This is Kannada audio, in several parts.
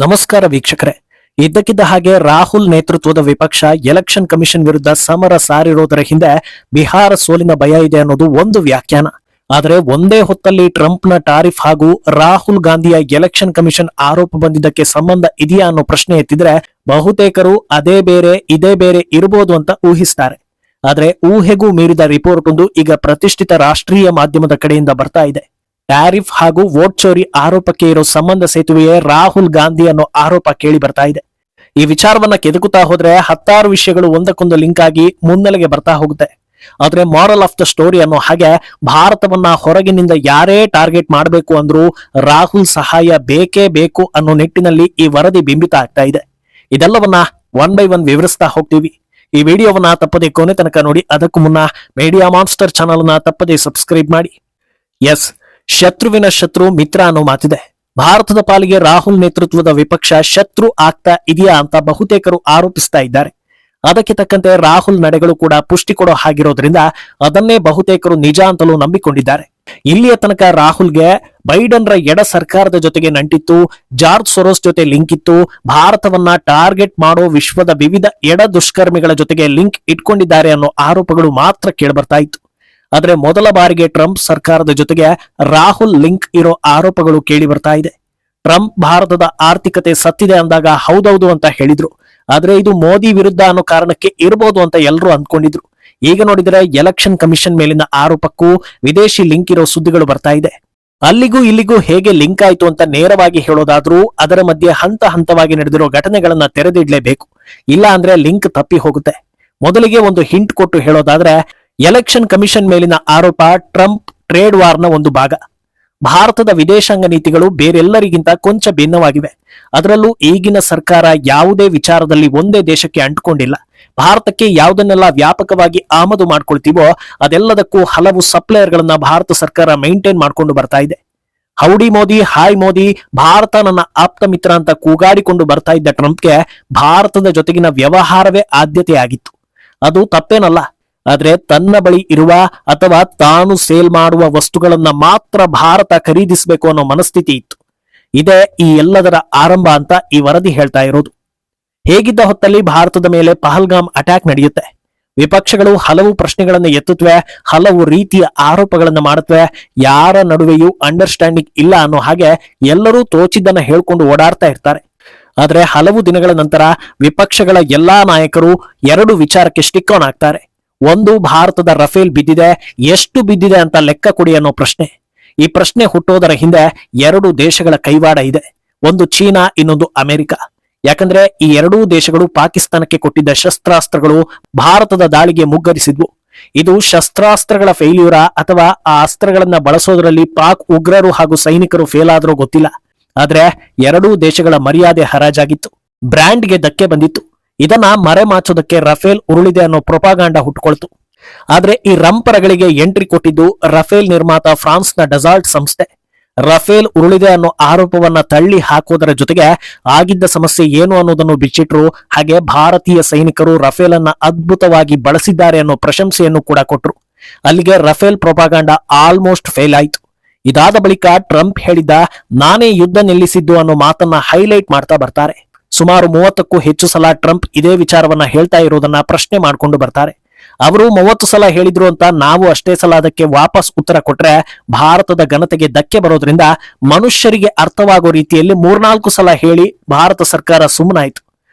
ನಮಸ್ಕಾರ ವೀಕ್ಷಕರೇ. ಇದ್ದಕ್ಕಿದ್ದ ಹಾಗೆ ರಾಹುಲ್ ನೇತೃತ್ವದ ವಿಪಕ್ಷ ಎಲೆಕ್ಷನ್ ಕಮಿಷನ್ ವಿರುದ್ಧ ಸಮರ ಸಾರಿರೋದರ ಹಿಂದೆ ಬಿಹಾರ ಸೋಲಿನ ಭಯ ಇದೆ ಅನ್ನೋದು ಒಂದು ವ್ಯಾಖ್ಯಾನ. ಆದರೆ ಒಂದೇ ಹೊತ್ತಲ್ಲಿ ಟ್ರಂಪ್ನ ಟಾರಿಫ್ ಹಾಗೂ ರಾಹುಲ್ ಗಾಂಧಿಯ ಎಲೆಕ್ಷನ್ ಕಮಿಷನ್ ಆರೋಪ ಬಂದಿದ್ದಕ್ಕೆ ಸಂಬಂಧ ಇದೆಯಾ ಅನ್ನೋ ಪ್ರಶ್ನೆ ಎತ್ತಿದ್ರೆ ಬಹುತೇಕರು ಅದೇ ಬೇರೆ ಇದೇ ಬೇರೆ ಇರಬಹುದು ಅಂತ ಊಹಿಸ್ತಾರೆ. ಆದ್ರೆ ಊಹೆಗೂ ಮೀರಿದ ರಿಪೋರ್ಟ್ ಒಂದು ಈಗ ಪ್ರತಿಷ್ಠಿತ ರಾಷ್ಟ್ರೀಯ ಮಾಧ್ಯಮದ ಕಡೆಯಿಂದ ಬರ್ತಾ ಇದೆ. ಟ್ಯಾರಿಫ್ ಹಾಗೂ ವೋಟ್ ಚೋರಿ ಆರೋಪಕ್ಕೆ ಇರೋ ಸಂಬಂಧ ಸೇತುವೆಯೇ ರಾಹುಲ್ ಗಾಂಧಿ ಅನ್ನೋ ಆರೋಪ ಕೇಳಿ ಬರ್ತಾ ಇದೆ. ಈ ವಿಚಾರವನ್ನ ಕೆದಕುತ್ತಾ ಹೋದ್ರೆ ಹತ್ತಾರು ವಿಷಯಗಳು ಒಂದಕ್ಕೊಂದು ಲಿಂಕ್ ಆಗಿ ಮುನ್ನೆಲೆಗೆ ಬರ್ತಾ ಹೋಗುತ್ತೆ. ಆದ್ರೆ ಮಾರಲ್ ಆಫ್ ದ ಸ್ಟೋರಿ ಅನ್ನೋ ಹಾಗೆ ಭಾರತವನ್ನ ಹೊರಗಿನಿಂದ ಯಾರೇ ಟಾರ್ಗೆಟ್ ಮಾಡಬೇಕು ಅಂದ್ರೂ ರಾಹುಲ್ ಸಹಾಯ ಬೇಕೇ ಬೇಕು ಅನ್ನೋ ನಿಟ್ಟಿನಲ್ಲಿ ಈ ವರದಿ ಬಿಂಬಿತ ಆಗ್ತಾ ಇದೆ. ಇದೆಲ್ಲವನ್ನ ಒನ್ ಬೈ ಒನ್ ವಿವರಿಸ್ತಾ ಹೋಗ್ತೀವಿ. ಈ ವಿಡಿಯೋವನ್ನ ತಪ್ಪದೆ ಕೊನೆ ತನಕ ನೋಡಿ. ಅದಕ್ಕೂ ಮುನ್ನ ಮೀಡಿಯಾ ಮಾನ್ಸ್ಟರ್ ಚಾನಲ್ ನ ತಪ್ಪದೆ ಸಬ್ಸ್ಕ್ರೈಬ್ ಮಾಡಿ. ಎಸ್, ಶತ್ರುವಿನ ಶತ್ರು ಮಿತ್ರ ಅನ್ನೋ ಮಾತಿದೆ. ಭಾರತದ ಪಾಲಿಗೆ ರಾಹುಲ್ ನೇತೃತ್ವದ ವಿಪಕ್ಷ ಶತ್ರು ಆಗ್ತಾ ಇದೆಯಾ ಅಂತ ಬಹುತೇಕರು ಆರೋಪಿಸ್ತಾ ಇದ್ದಾರೆ. ಅದಕ್ಕೆ ತಕ್ಕಂತೆ ರಾಹುಲ್ ನಡೆಗಳು ಕೂಡ ಪುಷ್ಟಿ ಕೊಡೋ ಹಾಗಿರೋದ್ರಿಂದ ಅದನ್ನೇ ಬಹುತೇಕರು ನಿಜ ಅಂತಲೂ ನಂಬಿಕೊಂಡಿದ್ದಾರೆ. ಇಲ್ಲಿಯ ತನಕ ರಾಹುಲ್ಗೆ ಬೈಡನ್ರ ಎಡ ಸರ್ಕಾರದ ಜೊತೆಗೆ ನಂಟಿತ್ತು, ಜಾರ್ಜ್ ಸೊರೋಸ್ ಜೊತೆ ಲಿಂಕ್ ಇತ್ತು, ಭಾರತವನ್ನ ಟಾರ್ಗೆಟ್ ಮಾಡೋ ವಿಶ್ವದ ವಿವಿಧ ಎಡ ದುಷ್ಕರ್ಮಿಗಳ ಜೊತೆಗೆ ಲಿಂಕ್ ಇಟ್ಕೊಂಡಿದ್ದಾರೆ ಅನ್ನೋ ಆರೋಪಗಳು ಮಾತ್ರ ಕೇಳ್ಬರ್ತಾ ಇತ್ತು. ಆದ್ರೆ ಮೊದಲ ಬಾರಿಗೆ ಟ್ರಂಪ್ ಸರ್ಕಾರದ ಜೊತೆಗೆ ರಾಹುಲ್ ಲಿಂಕ್ ಇರೋ ಆರೋಪಗಳು ಕೇಳಿ ಬರ್ತಾ ಇದೆ. ಟ್ರಂಪ್ ಭಾರತದ ಆರ್ಥಿಕತೆ ಸತ್ತಿದೆ ಅಂದಾಗ ಹೌದೌದು ಅಂತ ಹೇಳಿದ್ರು. ಆದ್ರೆ ಇದು ಮೋದಿ ವಿರುದ್ಧ ಅನ್ನೋ ಕಾರಣಕ್ಕೆ ಇರಬಹುದು ಅಂತ ಎಲ್ಲರೂ ಅಂದ್ಕೊಂಡಿದ್ರು. ಈಗ ನೋಡಿದ್ರೆ ಎಲೆಕ್ಷನ್ ಕಮಿಷನ್ ಮೇಲಿನ ಆರೋಪಕ್ಕೂ ವಿದೇಶಿ ಲಿಂಕ್ ಇರೋ ಸುದ್ದಿಗಳು ಬರ್ತಾ ಇದೆ. ಅಲ್ಲಿಗೂ ಇಲ್ಲಿಗೂ ಹೇಗೆ ಲಿಂಕ್ ಆಯ್ತು ಅಂತ ನೇರವಾಗಿ ಹೇಳೋದಾದ್ರೂ ಅದರ ಮಧ್ಯೆ ಹಂತ ಹಂತವಾಗಿ ನಡೆದಿರೋ ಘಟನೆಗಳನ್ನ ತೆರೆದಿಡ್ಲೇಬೇಕು. ಇಲ್ಲ ಅಂದ್ರೆ ಲಿಂಕ್ ತಪ್ಪಿ ಹೋಗುತ್ತೆ. ಮೊದಲಿಗೆ ಒಂದು ಹಿಂಟ್ ಕೊಟ್ಟು ಹೇಳೋದಾದ್ರೆ, ಎಲೆಕ್ಷನ್ ಕಮಿಷನ್ ಮೇಲಿನ ಆರೋಪ ಟ್ರಂಪ್ ಟ್ರೇಡ್ ವಾರ್ನ ಒಂದು ಭಾಗ. ಭಾರತದ ವಿದೇಶಾಂಗ ನೀತಿಗಳು ಬೇರೆಲ್ಲರಿಗಿಂತ ಕೊಂಚ ಭಿನ್ನವಾಗಿವೆ. ಅದರಲ್ಲೂ ಈಗಿನ ಸರ್ಕಾರ ಯಾವುದೇ ವಿಚಾರದಲ್ಲಿ ಒಂದೇ ದೇಶಕ್ಕೆ ಅಂಟಿಕೊಂಡಿಲ್ಲ. ಭಾರತಕ್ಕೆ ಯಾವುದನ್ನೆಲ್ಲ ವ್ಯಾಪಕವಾಗಿ ಆಮದು ಮಾಡ್ಕೊಳ್ತೀವೋ ಅದೆಲ್ಲದಕ್ಕೂ ಹಲವು ಸಪ್ಲೈಯರ್ಗಳನ್ನ ಭಾರತ ಸರ್ಕಾರ ಮೈಂಟೈನ್ ಮಾಡ್ಕೊಂಡು ಬರ್ತಾ ಇದೆ. ಹೌಡಿ ಮೋದಿ, ಹಾಯ್ ಮೋದಿ, ಭಾರತ ನನ್ನ ಆಪ್ತ ಮಿತ್ರ ಅಂತ ಕೂಗಾಡಿಕೊಂಡು ಬರ್ತಾ ಇದ್ದ ಟ್ರಂಪ್ಗೆ ಭಾರತದ ಜೊತೆಗಿನ ವ್ಯವಹಾರವೇ ಆದ್ಯತೆಯಾಗಿತ್ತು. ಅದು ತಪ್ಪೇನಲ್ಲ. ಆದ್ರೆ ತನ್ನ ಬಳಿ ಇರುವ ಅಥವಾ ತಾನು ಸೇಲ್ ಮಾಡುವ ವಸ್ತುಗಳನ್ನ ಮಾತ್ರ ಭಾರತ ಖರೀದಿಸಬೇಕು ಅನ್ನೋ ಮನಸ್ಥಿತಿ ಇತ್ತು. ಇದೇ ಈ ಎಲ್ಲದರ ಆರಂಭ ಅಂತ ಈ ವರದಿ ಹೇಳ್ತಾ ಇರೋದು. ಹೇಗಿದ್ದ ಹೊತ್ತಲ್ಲಿ ಭಾರತದ ಮೇಲೆ ಪಹಲ್ಗಾಮ್ ಅಟ್ಯಾಕ್ ನಡೆಯುತ್ತೆ. ವಿಪಕ್ಷಗಳು ಹಲವು ಪ್ರಶ್ನೆಗಳನ್ನ ಎತ್ತುತ್ತವೆ, ಹಲವು ರೀತಿಯ ಆರೋಪಗಳನ್ನ ಮಾಡುತ್ತವೆ. ಯಾರ ನಡುವೆಯೂ ಅಂಡರ್ಸ್ಟ್ಯಾಂಡಿಂಗ್ ಇಲ್ಲ ಅನ್ನೋ ಹಾಗೆ ಎಲ್ಲರೂ ತೋಚಿದ್ದನ್ನ ಹೇಳ್ಕೊಂಡು ಓಡಾಡ್ತಾ ಇರ್ತಾರೆ. ಆದ್ರೆ ಹಲವು ದಿನಗಳ ನಂತರ ವಿಪಕ್ಷಗಳ ಎಲ್ಲಾ ನಾಯಕರು ಎರಡು ವಿಚಾರಕ್ಕೆ ಸ್ಟಿಕ್ ಆನ್ ಆಗ್ತಾರೆ. ಒಂದು, ಭಾರತದ ರಫೇಲ್ ಬಿದ್ದಿದೆ, ಎಷ್ಟು ಬಿದ್ದಿದೆ ಅಂತ ಲೆಕ್ಕ ಕೊಡಿ ಅನ್ನೋ ಪ್ರಶ್ನೆ. ಈ ಪ್ರಶ್ನೆ ಹುಟ್ಟೋದರ ಹಿಂದೆ ಎರಡು ದೇಶಗಳ ಕೈವಾಡ ಇದೆ. ಒಂದು ಚೀನಾ, ಇನ್ನೊಂದು ಅಮೆರಿಕ. ಯಾಕಂದ್ರೆ ಈ ಎರಡೂ ದೇಶಗಳು ಪಾಕಿಸ್ತಾನಕ್ಕೆ ಕೊಟ್ಟಿದ್ದ ಶಸ್ತ್ರಾಸ್ತ್ರಗಳು ಭಾರತದ ದಾಳಿಗೆ ಮುಗ್ಗರಿಸಿದ್ವು. ಇದು ಶಸ್ತ್ರಾಸ್ತ್ರಗಳ ಫೇಲ್ಯೂರಾ ಅಥವಾ ಆ ಅಸ್ತ್ರಗಳನ್ನ ಬಳಸೋದ್ರಲ್ಲಿ ಪಾಕ್ ಉಗ್ರರು ಹಾಗೂ ಸೈನಿಕರು ಫೇಲ್ ಆದ್ರೂ ಗೊತ್ತಿಲ್ಲ. ಆದ್ರೆ ಎರಡೂ ದೇಶಗಳ ಮರ್ಯಾದೆ ಹರಾಜಾಗಿತ್ತು, ಬ್ರ್ಯಾಂಡ್ಗೆ ಧಕ್ಕೆ ಬಂದಿತ್ತು. ಇದನ್ನ ಮರೆಮಾಚೋದಕ್ಕೆ ರಫೇಲ್ ಉರುಳಿದೆ ಅನ್ನೋ ಪ್ರೊಪಾಗಾಂಡ ಹುಟ್ಟುಕೊಳ್ತು. ಆದ್ರೆ ಈ ರಂಪರಗಳಿಗೆ ಎಂಟ್ರಿ ಕೊಟ್ಟಿದ್ದು ರಫೇಲ್ ನಿರ್ಮಾತ ಫ್ರಾನ್ಸ್ನ ಡಸಾಲ್ಟ್ ಸಂಸ್ಥೆ. ರಫೇಲ್ ಉರುಳಿದೆ ಅನ್ನೋ ಆರೋಪವನ್ನ ತಳ್ಳಿ ಹಾಕೋದರ ಜೊತೆಗೆ ಆಗಿದ್ದ ಸಮಸ್ಯೆ ಏನು ಅನ್ನೋದನ್ನು ಬಿಚ್ಚಿಟ್ರು. ಹಾಗೆ ಭಾರತೀಯ ಸೈನಿಕರು ರಫೇಲ್ ಅನ್ನ ಅದ್ಭುತವಾಗಿ ಬಳಸಿದ್ದಾರೆ ಅನ್ನೋ ಪ್ರಶಂಸೆಯನ್ನು ಕೂಡ ಕೊಟ್ರು. ಅಲ್ಲಿಗೆ ರಫೇಲ್ ಪ್ರೊಪಾಗಾಂಡ ಆಲ್ಮೋಸ್ಟ್ ಫೇಲ್ ಆಯ್ತು. ಇದಾದ ಬಳಿಕ ಟ್ರಂಪ್ ಹೇಳಿದ್ದ ನಾನೇ ಯುದ್ಧ ನಿಲ್ಲಿಸಿದ್ದು ಅನ್ನೋ ಮಾತನ್ನ ಹೈಲೈಟ್ ಮಾಡ್ತಾ ಬರ್ತಾರೆ. ಸುಮಾರು 30ಕ್ಕೂ ಹೆಚ್ಚು ಸಲ ಟ್ರಂಪ್ ಇದೇ ವಿಚಾರವನ್ನ ಹೇಳ್ತಾ ಇರೋದನ್ನ ಪ್ರಶ್ನೆ ಮಾಡ್ಕೊಂಡು ಬರ್ತಾರೆ. ಅವರು 30 ಸಲ ಹೇಳಿದ್ರು ಅಂತ ನಾವು ಅಷ್ಟೇ ಸಲ ಅದಕ್ಕೆ ವಾಪಸ್ ಉತ್ತರ ಕೊಟ್ರೆ ಭಾರತದ ಘನತೆಗೆ ಧಕ್ಕೆ ಬರೋದ್ರಿಂದ ಮನುಷ್ಯರಿಗೆ ಅರ್ಥವಾಗೋ ರೀತಿಯಲ್ಲಿ 3-4 ಸಲ ಹೇಳಿ ಭಾರತ ಸರ್ಕಾರ ಸುಮ್ಮನಾಯ್ತು.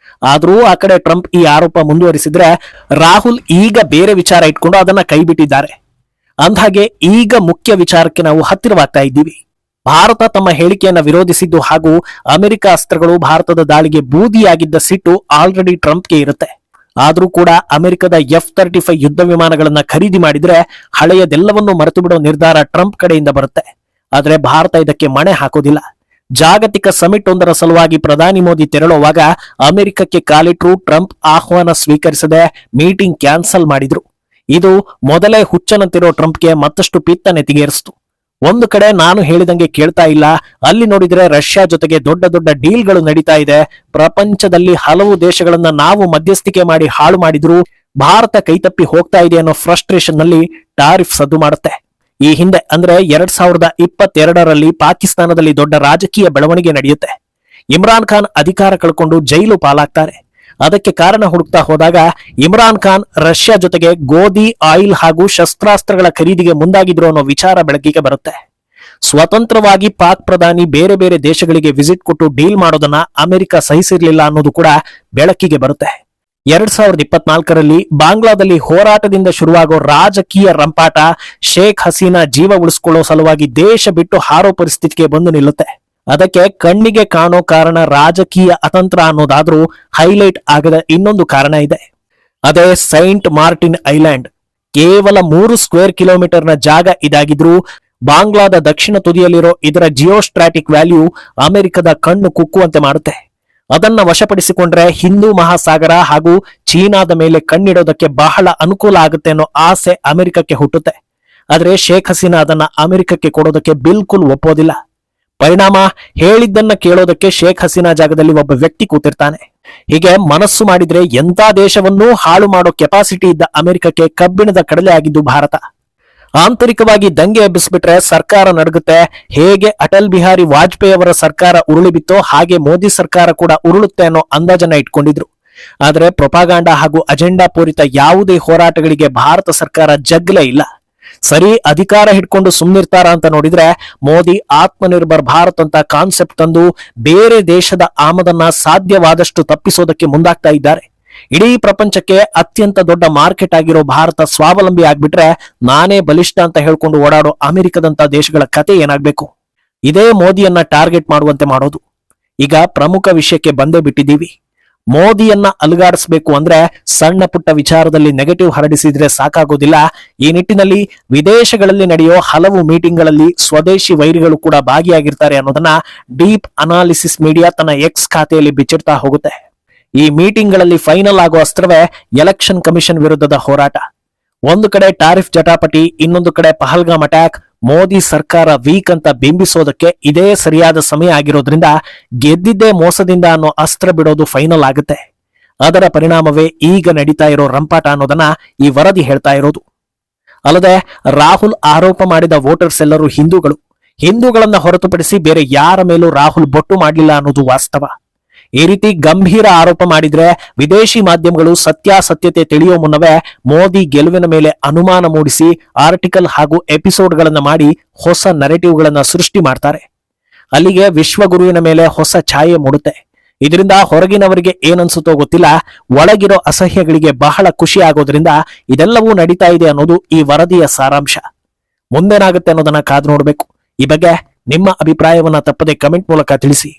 ಆದ್ರೂ ಆ ಕಡೆ ಟ್ರಂಪ್ ಈ ಆರೋಪ ಮುಂದುವರಿಸಿದ್ರೆ ರಾಹುಲ್ ಈಗ ಬೇರೆ ವಿಚಾರ ಇಟ್ಕೊಂಡು ಅದನ್ನ ಕೈಬಿಟ್ಟಿದ್ದಾರೆ. ಅಂದ್ಹಾಗೆ ಈಗ ಮುಖ್ಯ ವಿಚಾರಕ್ಕೆ ನಾವು ಹತ್ತಿರವಾಗ್ತಾ ಇದ್ದೀವಿ. ಭಾರತ ತಮ್ಮ ಹೇಳಿಕೆಯನ್ನ ವಿರೋಧಿಸಿದ್ದು ಹಾಗೂ ಅಮೆರಿಕ ಅಸ್ತ್ರಗಳು ಭಾರತದ ದಾಳಿಗೆ ಬೂದಿಯಾಗಿದ್ದ ಸಿಟ್ಟು ಆಲ್ರೆಡಿ ಟ್ರಂಪ್ಗೆ ಇರುತ್ತೆ. ಆದ್ರೂ ಕೂಡ ಅಮೆರಿಕದ F-35 ಯುದ್ಧ ವಿಮಾನಗಳನ್ನ ಖರೀದಿ ಮಾಡಿದ್ರೆ ಹಳೆಯದೆಲ್ಲವನ್ನೂ ಮರೆತು ಬಿಡೋ ನಿರ್ಧಾರ ಟ್ರಂಪ್ ಕಡೆಯಿಂದ ಬರುತ್ತೆ. ಆದ್ರೆ ಭಾರತ ಇದಕ್ಕೆ ಮಣೆ ಹಾಕೋದಿಲ್ಲ. ಜಾಗತಿಕ ಸಮಿಟ್ ಒಂದರ ಸಲುವಾಗಿ ಪ್ರಧಾನಿ ಮೋದಿ ತೆರಳುವಾಗ ಅಮೆರಿಕಕ್ಕೆ ಕಾಲಿಟ್ರು. ಟ್ರಂಪ್ ಆಹ್ವಾನ ಸ್ವೀಕರಿಸದೆ ಮೀಟಿಂಗ್ ಕ್ಯಾನ್ಸಲ್ ಮಾಡಿದ್ರು. ಇದು ಮೊದಲೇ ಹುಚ್ಚನಂತಿರೋ ಟ್ರಂಪ್ಗೆ ಮತ್ತಷ್ಟು ಪಿತ್ತ ನೆತ್ತಿಗೇರಿಸಿತು. ಒಂದು ಕಡೆ ನಾನು ಹೇಳಿದಂಗೆ ಕೇಳ್ತಾ ಇಲ್ಲ, ಅಲ್ಲಿ ನೋಡಿದ್ರೆ ರಷ್ಯಾ ಜೊತೆಗೆ ದೊಡ್ಡ ದೊಡ್ಡ ಡೀಲ್ಗಳು ನಡೀತಾ ಇದೆ. ಪ್ರಪಂಚದಲ್ಲಿ ಹಲವು ದೇಶಗಳನ್ನ ನಾವು ಮಧ್ಯಸ್ಥಿಕೆ ಮಾಡಿ ಹಾಳು ಮಾಡಿದ್ರು ಭಾರತ ಕೈತಪ್ಪಿ ಹೋಗ್ತಾ ಇದೆ ಅನ್ನೋ ಫ್ರಸ್ಟ್ರೇಷನ್ ನಲ್ಲಿ ಟಾರಿಫ್ ಸದ್ದು ಮಾಡುತ್ತೆ. ಈ ಹಿಂದೆ ಅಂದ್ರೆ 2022ರಲ್ಲಿ ಪಾಕಿಸ್ತಾನದಲ್ಲಿ ದೊಡ್ಡ ರಾಜಕೀಯ ಬೆಳವಣಿಗೆ ನಡೆಯುತ್ತೆ. ಇಮ್ರಾನ್ ಖಾನ್ ಅಧಿಕಾರ ಕಳ್ಕೊಂಡು ಜೈಲು ಪಾಲಾಗ್ತಾರೆ. ಅದಕ್ಕೆ ಕಾರಣ ಹುಡುಕ್ತಾ ಹೋದಾಗ ಇಮ್ರಾನ್ ಖಾನ್ ರಷ್ಯಾ ಜೊತೆಗೆ ಗೋಧಿ, ಆಯಿಲ್ ಹಾಗೂ ಶಸ್ತ್ರಾಸ್ತ್ರಗಳ ಖರೀದಿಗೆ ಮುಂದಾಗಿದ್ರು ಅನ್ನೋ ವಿಚಾರ ಬೆಳಕಿಗೆ ಬರುತ್ತೆ. ಸ್ವತಂತ್ರವಾಗಿ ಪಾಕ್ ಪ್ರಧಾನಿ ಬೇರೆ ಬೇರೆ ದೇಶಗಳಿಗೆ ವಿಸಿಟ್ ಕೊಟ್ಟು ಡೀಲ್ ಮಾಡೋದನ್ನ ಅಮೆರಿಕ ಸಹಿಸಿರ್ಲಿಲ್ಲ ಅನ್ನೋದು ಕೂಡ ಬೆಳಕಿಗೆ ಬರುತ್ತೆ. 2024ರಲ್ಲಿ ಬಾಂಗ್ಲಾದಲ್ಲಿ ಹೋರಾಟದಿಂದ ಶುರುವಾಗೋ ರಾಜಕೀಯ ರಂಪಾಟ ಶೇಖ್ ಹಸೀನಾ ಜೀವ ಉಳಿಸಿಕೊಳ್ಳೋ ಸಲುವಾಗಿ ದೇಶ ಬಿಟ್ಟು ಹಾರೋ ಪರಿಸ್ಥಿತಿಗೆ ಬಂದು ನಿಲ್ಲುತ್ತೆ. ಅದಕ್ಕೆ ಕಣ್ಣಿಗೆ ಕಾಣೋ ಕಾರಣ ರಾಜಕೀಯ ಅತಂತ್ರ ಅನ್ನೋದಾದ್ರೂ ಹೈಲೈಟ್ ಆಗದ ಇನ್ನೊಂದು ಕಾರಣ ಇದೆ. ಅದೇ ಸೈಂಟ್ ಮಾರ್ಟಿನ್ ಐಲ್ಯಾಂಡ್. ಕೇವಲ 3 ಸ್ಕ್ವೇರ್ ಕಿಲೋಮೀಟರ್ನ ಜಾಗ ಇದಾಗಿದ್ರೂ ಬಾಂಗ್ಲಾದ ದಕ್ಷಿಣ ತುದಿಯಲ್ಲಿರೋ ಇದರ ಜಿಯೋಸ್ಟ್ರಾಟಿಕ್ ವ್ಯಾಲ್ಯೂ ಅಮೆರಿಕದ ಕಣ್ಣು ಕುಕ್ಕುವಂತೆ ಮಾಡುತ್ತೆ. ಅದನ್ನ ವಶಪಡಿಸಿಕೊಂಡ್ರೆ ಹಿಂದೂ ಮಹಾಸಾಗರ ಹಾಗೂ ಚೀನಾದ ಮೇಲೆ ಕಣ್ಣಿಡೋದಕ್ಕೆ ಬಹಳ ಅನುಕೂಲ ಆಗುತ್ತೆ ಅನ್ನೋ ಆಸೆ ಅಮೆರಿಕಕ್ಕೆ ಹುಟ್ಟುತ್ತೆ. ಆದ್ರೆ ಶೇಖ್ ಹಸೀನಾ ಅದನ್ನ ಅಮೆರಿಕಕ್ಕೆ ಕೊಡೋದಕ್ಕೆ ಬಿಲ್ಕುಲ್ ಒಪ್ಪೋದಿಲ್ಲ. ಪರಿಣಾಮ ಹೇಳಿದ್ದನ್ನ ಕೇಳೋದಕ್ಕೆ ಶೇಖ್ ಹಸೀನಾ ಜಾಗದಲ್ಲಿ ಒಬ್ಬ ವ್ಯಕ್ತಿ ಕೂತಿರ್ತಾನೆ. ಹೀಗೆ ಮನಸ್ಸು ಮಾಡಿದ್ರೆ ಎಂಥ ದೇಶವನ್ನೂ ಹಾಳು ಮಾಡೋ ಕೆಪಾಸಿಟಿ ಇದ್ದ ಅಮೆರಿಕಕ್ಕೆ ಕಬ್ಬಿಣದ ಕಡಲೆ ಆಗಿದ್ದು ಭಾರತ. ಆಂತರಿಕವಾಗಿ ದಂಗೆ ಎಬ್ಬಿಸ್ಬಿಟ್ರೆ ಸರ್ಕಾರ ನಡುಗುತ್ತೆ. ಹೇಗೆ ಅಟಲ್ ಬಿಹಾರಿ ವಾಜಪೇಯಿ ಅವರ ಸರ್ಕಾರ ಉರುಳಿ ಬಿತ್ತೋ ಹಾಗೆ ಮೋದಿ ಸರ್ಕಾರ ಕೂಡ ಉರುಳುತ್ತೆ ಅನ್ನೋ ಅಂದಾಜನ್ನ ಇಟ್ಕೊಂಡಿದ್ರು. ಆದ್ರೆ ಪ್ರೊಪಾಗಾಂಡ ಹಾಗೂ ಅಜೆಂಡಾ ಪೂರಿತ ಯಾವುದೇ ಹೋರಾಟಗಳಿಗೆ ಭಾರತ ಸರ್ಕಾರ ಜಗ್ಲೇ ಇಲ್ಲ. ಸರಿ ಅಧಿಕಾರ ಹಿಡ್ಕೊಂಡು ಸುಮ್ನಿರ್ತಾರ ಅಂತ ನೋಡಿದ್ರೆ ಮೋದಿ ಆತ್ಮನಿರ್ಭರ್ ಭಾರತ್ ಅಂತ ಕಾನ್ಸೆಪ್ಟ್ ತಂದು ಬೇರೆ ದೇಶದ ಆಮದನ್ನ ಸಾಧ್ಯವಾದಷ್ಟು ತಪ್ಪಿಸೋದಕ್ಕೆ ಮುಂದಾಗ್ತಾ ಇದ್ದಾರೆ. ಇಡೀ ಪ್ರಪಂಚಕ್ಕೆ ಅತ್ಯಂತ ದೊಡ್ಡ ಮಾರ್ಕೆಟ್ ಆಗಿರೋ ಭಾರತ ಸ್ವಾವಲಂಬಿ ಆಗ್ಬಿಟ್ರೆ ನಾನೇ ಬಲಿಷ್ಠ ಅಂತ ಹೇಳ್ಕೊಂಡು ಓಡಾಡೋ ಅಮೆರಿಕದಂತ ದೇಶಗಳ ಕತೆ ಏನಾಗ್ಬೇಕು? ಇದೇ ಮೋದಿಯನ್ನ ಟಾರ್ಗೆಟ್ ಮಾಡುವಂತೆ ಮಾಡೋದು. ಈಗ ಪ್ರಮುಖ ವಿಷಯಕ್ಕೆ ಬಂದೇ ಬಿಟ್ಟಿದ್ದೀವಿ. ಮೋದಿಯನ್ನ ಅಲುಗಾಡಿಸಬೇಕು ಅಂದ್ರೆ ಸಣ್ಣ ಪುಟ್ಟ ವಿಚಾರದಲ್ಲಿ ನೆಗೆಟಿವ್ ಹರಡಿಸಿದ್ರೆ ಸಾಕಾಗೋದಿಲ್ಲ. ಈ ನಿಟ್ಟಿನಲ್ಲಿ ವಿದೇಶಗಳಲ್ಲಿ ನಡೆಯೋ ಹಲವು ಮೀಟಿಂಗ್ಗಳಲ್ಲಿ ಸ್ವದೇಶಿ ವೈರಿಗಳು ಕೂಡ ಭಾಗಿಯಾಗಿರ್ತಾರೆ ಅನ್ನೋದನ್ನ ಡೀಪ್ ಅನಾಲಿಸಿಸ್ ಮೀಡಿಯಾ ತನ್ನ ಎಕ್ಸ್ ಖಾತೆಯಲ್ಲಿ ಬಿಚ್ಚಿಡ್ತಾ ಹೋಗುತ್ತೆ. ಈ ಮೀಟಿಂಗ್ಗಳಲ್ಲಿ ಫೈನಲ್ ಆಗೋ ಅಸ್ತ್ರವೇ ಎಲೆಕ್ಷನ್ ಕಮಿಷನ್ ವಿರುದ್ಧದ ಹೋರಾಟ. ಒಂದು ಕಡೆ ಟಾರಿಫ್ ಜಟಾಪಟಿ, ಇನ್ನೊಂದು ಕಡೆ ಪಹಲ್ಗಾಮ್ ಅಟ್ಯಾಕ್. ಮೋದಿ ಸರ್ಕಾರ ವೀಕ್ ಅಂತ ಬಿಂಬಿಸೋದಕ್ಕೆ ಇದೇ ಸರಿಯಾದ ಸಮಯ ಆಗಿರೋದ್ರಿಂದ ಗೆದ್ದಿದ್ದೇ ಮೋಸದಿಂದ ಅನ್ನೋ ಅಸ್ತ್ರ ಬಿಡೋದು ಫೈನಲ್ ಆಗುತ್ತೆ. ಅದರ ಪರಿಣಾಮವೇ ಈಗ ನಡೀತಾ ಇರೋ ರಂಪಾಟ ಅನ್ನೋದನ್ನ ಈ ವರದಿ ಹೇಳ್ತಾ ಇರೋದು. ಅಲ್ಲದೆ ರಾಹುಲ್ ಆರೋಪ ಮಾಡಿದ ವೋಟರ್ಸ್ ಎಲ್ಲರೂ ಹಿಂದೂಗಳನ್ನ ಹೊರತುಪಡಿಸಿ ಬೇರೆ ಯಾರ ಮೇಲೂ ರಾಹುಲ್ ಬೊಟ್ಟು ಮಾಡಲಿಲ್ಲ ಅನ್ನೋದು ವಾಸ್ತವ. ಈ ರೀತಿ ಗಂಭೀರ ಆರೋಪ ಮಾಡಿದ್ರೆ ವಿದೇಶಿ ಮಾಧ್ಯಮಗಳು ಸತ್ಯಾಸತ್ಯತೆ ತಿಳಿಯೋ ಮುನ್ನವೇ ಮೋದಿ ಗೆಲುವಿನ ಮೇಲೆ ಅನುಮಾನ ಮೂಡಿಸಿ ಆರ್ಟಿಕಲ್ ಹಾಗೂ ಎಪಿಸೋಡ್ಗಳನ್ನ ಮಾಡಿ ಹೊಸ ನರೇಟಿವ್ಗಳನ್ನ ಸೃಷ್ಟಿ ಮಾಡ್ತಾರೆ. ಅಲ್ಲಿಗೆ ವಿಶ್ವಗುರುವಿನ ಮೇಲೆ ಹೊಸ ಛಾಯೆ ಮೂಡುತ್ತೆ. ಇದರಿಂದ ಹೊರಗಿನವರಿಗೆ ಏನನ್ಸುತ್ತೋ ಗೊತ್ತಿಲ್ಲ, ಒಳಗಿರೋ ಅಸಹ್ಯಗಳಿಗೆ ಬಹಳ ಖುಷಿ ಆಗೋದ್ರಿಂದ ಇದೆಲ್ಲವೂ ನಡೀತಾ ಇದೆ ಅನ್ನೋದು ಈ ವರದಿಯ ಸಾರಾಂಶ. ಮುಂದೇನಾಗುತ್ತೆ ಅನ್ನೋದನ್ನ ಕಾದು ನೋಡ್ಬೇಕು. ಈ ಬಗ್ಗೆ ನಿಮ್ಮ ಅಭಿಪ್ರಾಯವನ್ನ ತಪ್ಪದೆ ಕಮೆಂಟ್ ಮೂಲಕ ತಿಳಿಸಿ.